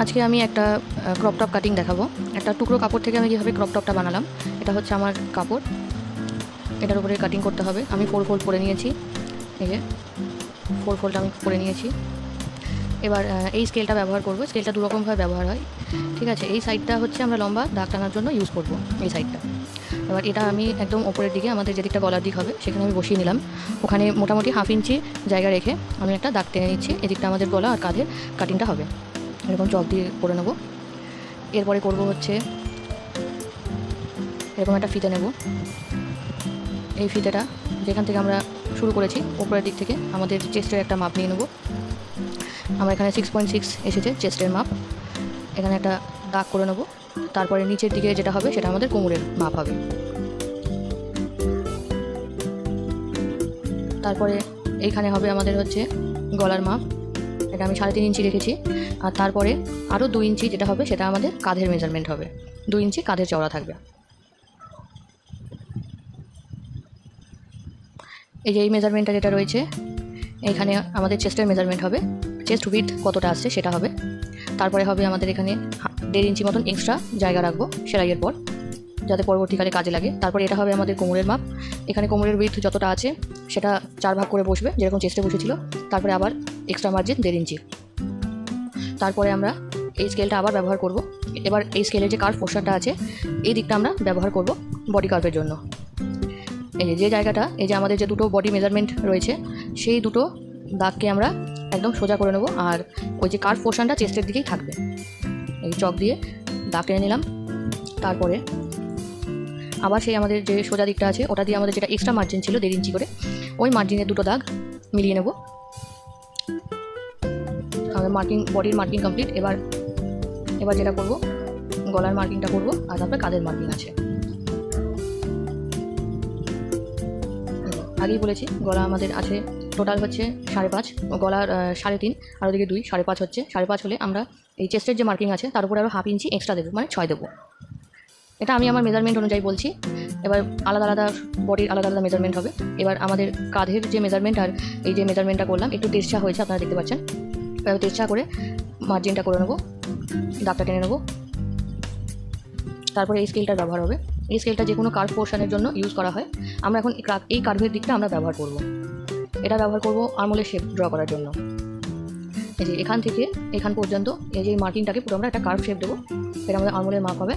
আজকে আমি একটা ক্রপ টপ কাটিং দেখাবো। একটা টুকরো কাপড় থেকে আমি কীভাবে ক্রপ টপটা বানালাম। এটা হচ্ছে আমার কাপড়, এটার উপরে কাটিং করতে হবে। আমি 4 ফোল্ড করে নিয়েছি, এই যে 4 ফোল্ড আমি করে নিয়েছি। এবার এই স্কেলটা ব্যবহার করব। স্কেলটা দুরকমভাবে ব্যবহার হয়, ঠিক আছে। এই সাইডটা হচ্ছে আমরা লম্বা দাগ টানার জন্য ইউজ করব, এই সাইডটা। এবার এটা আমি একদম ওপরের দিকে, আমাদের যেদিকটা গলার দিক হবে সেখানে আমি বসিয়ে নিলাম। ওখানে মোটামুটি 1/2 ইঞ্চি জায়গা রেখে আমি একটা দাগ টেনে নিচ্ছি। এদিকটা আমাদের গলা আর কাঁধের কাটিংটা হবে, এরকম চক দিয়ে করে নেব। এরপরে করব হচ্ছে এরকম একটা ফিতে নেব। এই ফিতেটা যেখান থেকে আমরা শুরু করেছি উপরের দিক থেকে আমাদের চেস্টের একটা মাপ নিয়ে নেব। আমরা এখানে 6.6 এসেছে চেস্টের মাপ, এখানে একটা দাগ করে নেব। তারপরে নিচের দিকে যেটা হবে সেটা আমাদের কোমরের মাপ হবে। তারপরে এইখানে হবে আমাদের হচ্ছে গলার মাপ, এটা আমি 3.5 ইঞ্চি রেখেছি। আর তারপরে আরও 2 ইঞ্চি যেটা হবে সেটা আমাদের কাঁধের মেজারমেন্ট হবে। 2 ইঞ্চি কাঁধের চওড়া থাকবে। এই যে এই মেজারমেন্টটা যেটা রয়েছে, এইখানে আমাদের চেস্টের মেজারমেন্ট হবে, চেস্ট উইথ কতটা আসছে সেটা হবে। তারপরে হবে আমাদের এখানে 1.5 ইঞ্চি মতন এক্সট্রা জায়গা রাখবো সেলাইয়ের পর, যাতে পরবর্তীকালে কাজে লাগে। তারপরে এটা হবে আমাদের কোমরের মাপ। এখানে কোমরের উইথ যতটা আছে সেটা 4 ভাগ করে বসবে, যেরকম চেস্টে বসেছিল। তারপরে আবার এক্সট্রা মার্জিন 1.5 ইঞ্চি। তারপরে আমরা এই স্কেলটা আবার ব্যবহার করব। এবার এই স্কেলের যে কার্ভ পোর্শনটা আছে এই দিকটা আমরা ব্যবহার করব বডি কার্ভের জন্য। এই যে জায়গাটা, এই যে আমাদের যে দুটো বডি মেজারমেন্ট রয়েছে সেই দুটো দাগকে আমরা একদম সোজা করে নেব। আর ওই যে কার্ভ পোর্শনটা চেস্টের দিকেই থাকবে। এই চক দিয়ে দাগ টেনে নিলাম। তারপরে আবার সেই আমাদের যে সোজা দিকটা আছে ওটা দিয়ে আমাদের যেটা এক্সট্রা মার্জিন ছিল 1.5 ইঞ্চি করে, ওই মার্জিনের দুটো দাগ মিলিয়ে নেব। আমাদের মার্কিং, বডির মার্কিং কমপ্লিট। এবার যেটা করব, গলার মার্কিংটা করব, আর তারপরে কাঁধের মার্কিং আছে। আগেই বলেছি গলা আমাদের আছে টোটাল হচ্ছে 5.5, গলার 3.5, আর ওদিকে 2, 5.5 হচ্ছে। 5.5 হলে আমরা এই চেস্টের যে মার্কিং আছে তার উপরে আরও 1/2 ইঞ্চি এক্সট্রা দেবো, মানে 6 দেবো। এটা আমি আমার মেজারমেন্ট অনুযায়ী বলছি। এবার আলাদা আলাদা বডির আলাদা আলাদা মেজারমেন্ট হবে। এবার আমাদের কাঁধের যে মেজারমেন্ট আর এই যে মেজারমেন্টটা করলাম একটু তেরছা হয়েছে, আপনারা দেখতে পাচ্ছেন। এবার তেরছা করে মার্জিনটা করে নেবো, দাগটা টেনে নেবো। তারপরে এই স্কেলটার ব্যবহার হবে। এই স্কেলটা যে কোনো কার্ভ পোর্শনের জন্য ইউজ করা হয়। আমরা এখন এই কার্ভের দিকটা আমরা ব্যবহার করব। এটা ব্যবহার করব আর্মহোলের শেপ ড্র করার জন্য। এই যে এখান থেকে এখান পর্যন্ত এই যে মার্কিংটাকে পুরো আমরা একটা কার্ভ শেপ দেবো। এটা আমাদের আর্মহোলের মাপ হবে।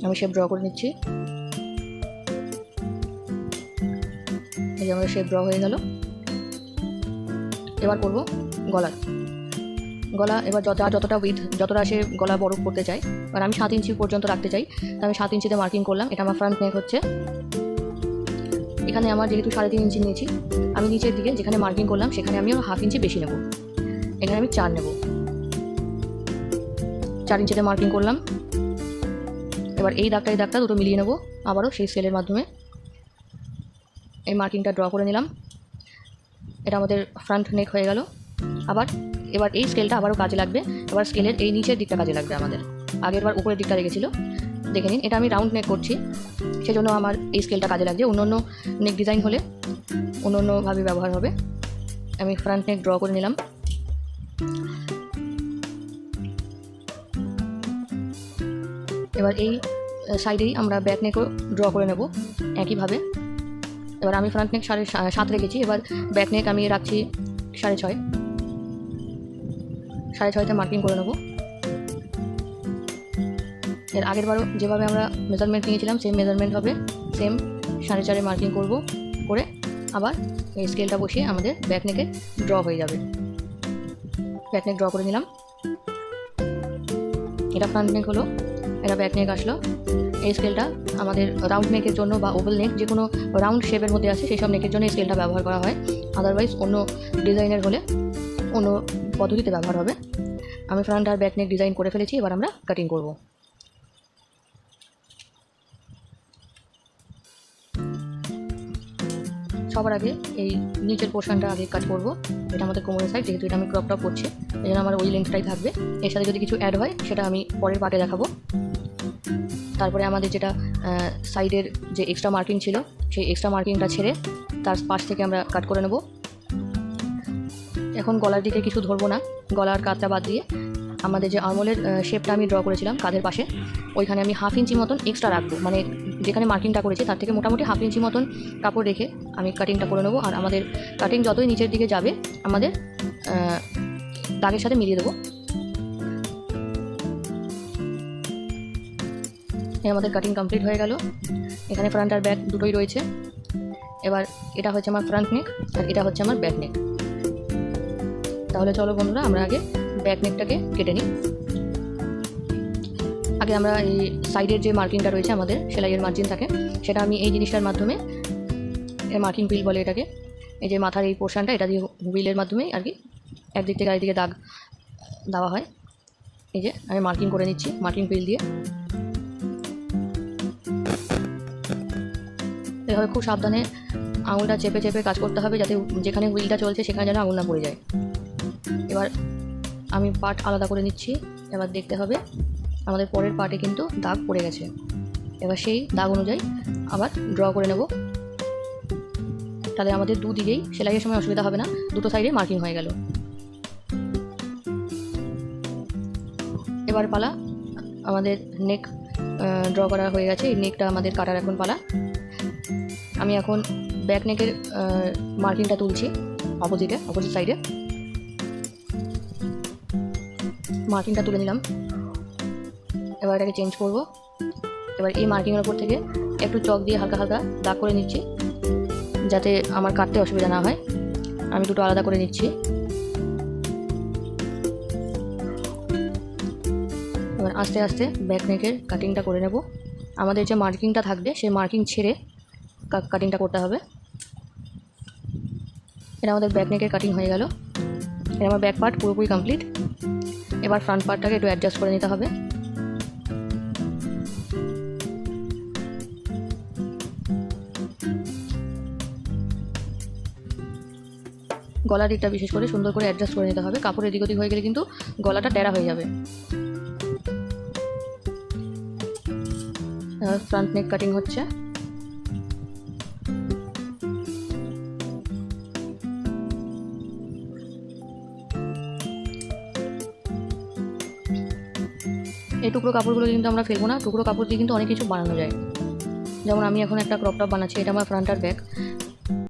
আমি শেপ ড্র করে নিচ্ছি। এই যে আমাদের শেপ ড্র হয়ে গেল। এবার করব গলা। এবার যতটা উইথ যতটা সে গলা বড় করতে চাই, এবার আমি 7 ইঞ্চি পর্যন্ত রাখতে চাই, তো আমি 7 ইঞ্চিতে মার্কিং করলাম। এটা আমার ফ্রন্ট নেক হচ্ছে। এখানে আমার যেহেতু 3.5 ইঞ্চি নিয়েছি, আমি নিচের দিকে যেখানে মার্কিং করলাম সেখানে আমি 1/2 ইঞ্চি বেশি নেব। এখানে আমি 4 নেব। 4 ইঞ্চিতে মার্কিং করলাম। এবার এই দাগটা দুটো মিলিয়ে নেব আবারও সেই স্কেলের মাধ্যমে। এই মার্কিংটা ড্র করে নিলাম। এটা আমাদের ফ্রন্ট নেক হয়ে গেল। এবার এই স্কেলটা আবারও কাজে লাগবে। এবার স্কেলের এই নিচের দিকটা কাজে লাগবে আমাদের। আগের বার উপরের দিকটা লেগেছিল, দেখে নিন। এটা আমি রাউন্ড নেক করছি, সেজন্য আমার এই স্কেলটা কাজে লাগছে। অন্য নেক ডিজাইন হলে অন্যভাবে ব্যবহার হবে। আমি ফ্রন্ট নেক ড্র করে নিলাম। এবার এই সাইডেই আমরা ব্যাক নেকও ড্র করে নেব একইভাবে। এবার আমি ফ্রন্ট নেক 7.5 রেখেছি। এবার ব্যাক নেক আমি রাখছি 6.5। 6.5তে মার্কিং করে নেব। এর আগের বারও যেভাবে আমরা মেজারমেন্ট নিয়েছিলাম সেম মেজারমেন্ট হবে, সেম 4.5 মার্কিং করব। করে আবার এই স্কেলটা বসিয়ে আমাদের ব্যাক নেকে ড্র হয়ে যাবে। ব্যাক নেক ড্র করে নিলাম। এটা ফ্রন্ট নেক হলো, এটা ব্যাক নেক আসলো। এই স্কেলটা আমাদের রাউন্ড নেকের জন্য বা ওভাল নেক, যে কোনো রাউন্ড শেপের মধ্যে আছে সেই সব নেকের জন্য এই স্কেলটা ব্যবহার করা হয়। আদারওয়াইজ অন্য ডিজাইনের হলে অন্য পদ্ধতিতে ব্যবহার হবে। আমি ফ্রন্ট আর ব্যাক নেক ডিজাইন করে ফেলেছি। এবার আমরা কাটিং করব। সবার আগে এই নিচের পোর্শনটা আগে কাট করব। এটা আমাদের কোমরের সাইড, যেহেতু এটা আমি ক্রপ টপ করছি এই জন্য আমার ওই লেন্থটাই থাকবে। এর সাথে যদি কিছু অ্যাড হয় সেটা আমি পরের পার্টে দেখাবো। তারপরে আমাদের যেটা সাইডের যে এক্সট্রা মার্কিং ছিল সেই এক্সট্রা মার্কিংটা ছেড়ে তার পাশ থেকে আমরা কাট করে নেব। এখন গলার দিকে কিছু ধরবো না, গলার কাতটা বাদ দিয়ে আমাদের যে আর্মহোলের শেপটা আমি ড্র করেছিলাম কাঁধের পাশে, ওইখানে আমি 1/2 ইঞ্চি মতন এক্সট্রা রাখবো, মানে যেখানে মার্কিংটা করেছি তার থেকে মোটামুটি 1/2 ইঞ্চি মতন কাপড় রেখে আমি কাটিংটা করে নেবো। আর আমাদের কাটিং যতই নিচের দিকে যাবে আমাদের দাগের সাথে মিলিয়ে দেবো। আমাদের কাটিং কমপ্লিট হয়ে গেল। এখানে ফ্রন্ট আর ব্যাক দুটোই রয়েছে। এবার এটা হচ্ছে আমার ফ্রন্ট নেক আর এটা হচ্ছে আমার ব্যাক নেক। তাহলে চলো বন্ধুরা আমরা আগে ব্যাক নেকটাকে কেটে নিই। আগে আমরা এই সাইডের যে মার্কিংটা রয়েছে আমাদের সেলাইয়ের মার্জিন থাকে, সেটা আমি এই জিনিসটার মাধ্যমে, মার্কিং হুইল বলে এটাকে, এই যে মাথার এই পোর্শনটা এটা দিয়ে হুইলের মাধ্যমেই আর কি একদিক থেকে আরেকদিকে দাগ দেওয়া হয়। এই যে আমি মার্কিং করে নিচ্ছি মার্কিং হুইল দিয়ে। এভাবে খুব সাবধানে আঙুলটা চেপে চেপে কাজ করতে হবে, যাতে যেখানে হুইলটা চলছে সেখানে যেন আঙুল না পড়ে যায়। এবার আমি পার্ট আলাদা করে নিচ্ছি। এবার দেখতে হবে আমাদের পরের পার্টে কিন্তু দাগ পড়ে গেছে। এবার সেই দাগ অনুযায়ী আবার ড্র করে নেব, তাহলে আমাদের দুদিকেই সেলাইয়ের সময় অসুবিধা হবে না, দুটো সাইডে মার্কিং হয়ে গেল। এবার পালা আমাদের নেক ড্র করা হয়ে গেছে, এই নেকটা আমাদের কাটার এখন পালা। আমি এখন ব্যাক নেকের মার্কিংটা তুলছি অপোজিট সাইডে। মার্কিংটা তুলে নিলাম। এবার এটাকে চেঞ্জ করব। এবার এই মার্কিংয়ের ওপর থেকে একটু চক দিয়ে হালকা হালকা দাগ করে নিচ্ছি, যাতে আমার কাটতে অসুবিধা না হয়। আমি দুটো আলাদা করে নিচ্ছি। এবার আস্তে আস্তে ব্যাক নেকের কাটিংটা করে নেব। আমাদের যে মার্কিংটা থাকবে সেই মার্কিং ছেড়ে কাটিংটা করতে হবে। এটা আমাদের ব্যাক নেকের কাটিং হয়ে গেল। এটা আমার ব্যাক পার্ট পুরোপুরি কমপ্লিট। এবার ফ্রন্ট পার্টটাকে একটু অ্যাডজাস্ট করে নিতে হবে। গলার দিকটা বিশেষ করে সুন্দর করে অ্যাডজাস্ট করে নিতে হবে, কাপড় এদিক ওদিক হয়ে গেলে কিন্তু গলাটা টেরা হয়ে যাবে। ফ্রন্ট নেক কাটিং হচ্ছে। এই টুকরো কাপড়গুলো কিন্তু আমরা ফেলবো না, টুকরো কাপড় দিয়ে কিন্তু অনেক কিছু বানানো যায়। যেমন আমি এখন একটা ক্রপ টপ বানাচ্ছি, এটা আমার ফ্রন্ট আর ব্যাক।